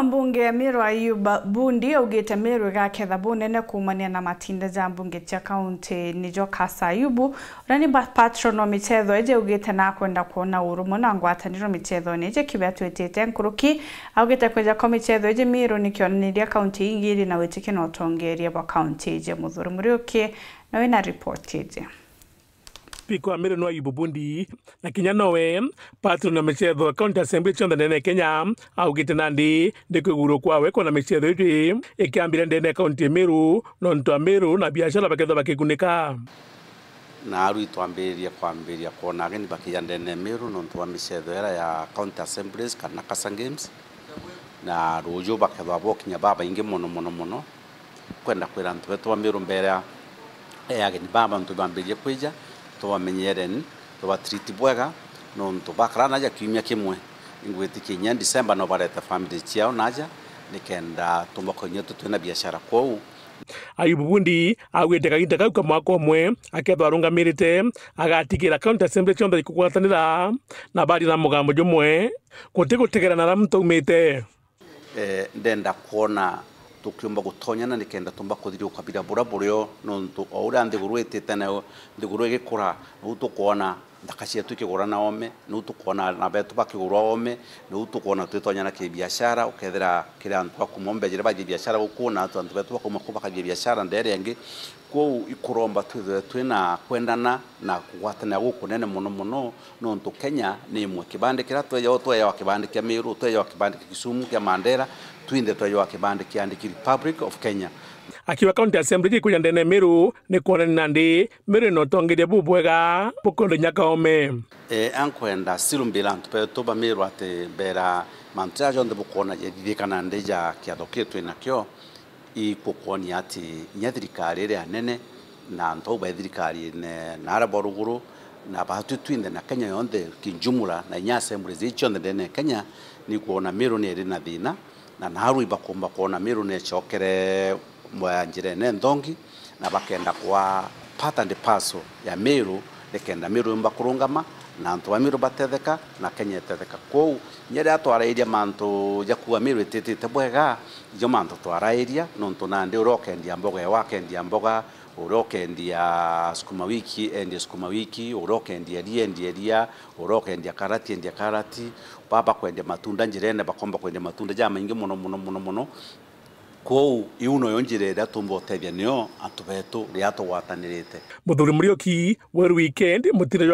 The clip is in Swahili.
Mbunge Meru Ayub Bundi augite Meru igaketha bunene kumania na matinda ja mbunge cia kaunti nijo Kasa Ayubu rani patron wa michetho eje augite na kwenda kuona urumo na ngwataniro michetho ni eje kibatwetete nkuruki augite kweja kwa michetho eje Meru ni kionaniria kaunti ingiri na wetike no tongeria ba kaunti eje muthuri murioke na wina report eje Spika wa Meru Ayub Bundi na kinya nowe patron na michetho county assembly chonda ndene Kenya augite nandi ndikwiguru kwawe kona michetho iti ikiambira ndene county Meru no ntwa Meru na biashara baketho bakigunika na aru itwambiria kwambiria kona ageni bakija ndene Meru no ntwa michetho era ya county assemblies kana Kasa Games na rujo baketho abokinya baba ingi muno kwenda kwira ntwe twa Meru mbere ageni baba ntubambirie kwija tuwamenyereni tuwatriti bwega no ntubakara naja kiumia kimwe ingwitikinya December no bareta family ciao naja nikenda tumbakonye tutwena biashara kwao. Ayub Bundi agwite kaginta kau kamwaka omwe akethwa arungamirite agatikira county assembly chonda ikugwatanira na bari na mugambo jumwe gutigera na ramtumite ndenda kuona tukiomba gutonyana nikenda tumba kuthiri ukabira buraburyo nontu ora ndigurwetete nayo ndigurwe gikura nutukona ndakashia tukigura na ome nutukona na betu bakigura ome nutukona twitonyana ki biashara ukethera kira antu akumombe baje biashara gukuna antu betu bakumakuba biashara ndere yangi ko ikuromba twina kwendana na kugwatana gukunene muno nontu Kenya ni imwe kibande kira tweyo kibande kya Meru tweyo kibande Kisumu kya Mandera twinde tweyo kibande kya Republic of Kenya akiwa county assembly kuja ndene Meru ni kuona nandi Meru no tongeria bubwega bukondo nyakaome ankwenda sirumbira antu toba Meru ate bera mantrajo ndo bukona yidikana ndeja kya doketwe nakyo ikukoni ati nyathirikari ria nene na ntoba thirikari ne naraboruguru na batu twinde na Kenya yonde kinjumula na nya assembly zichonde ndene Kenya ni kuona Meru ni rina thina na naru ibakomba kuona Meru ne chokere mwanjire ne ndongi na bakenda kwa part and parcel ya Meru lekenda Meru mbakurungama na ntwa Meru batetheka na Kenya tetheka ko nyere atwarairia mantu jakuwa Meru etete bwega jo mantu twarairia nontu nande urokendia mboga ya wakendia mboga urokendia sukuma wiki urokendia ria urokendia karati baba kwendia matunda njirene bakomba kwendia matunda jama ingi muno ko iuno yonjirera tumbo tebya nio atubetu riato watanirite muthuri murioki weru weekend mutire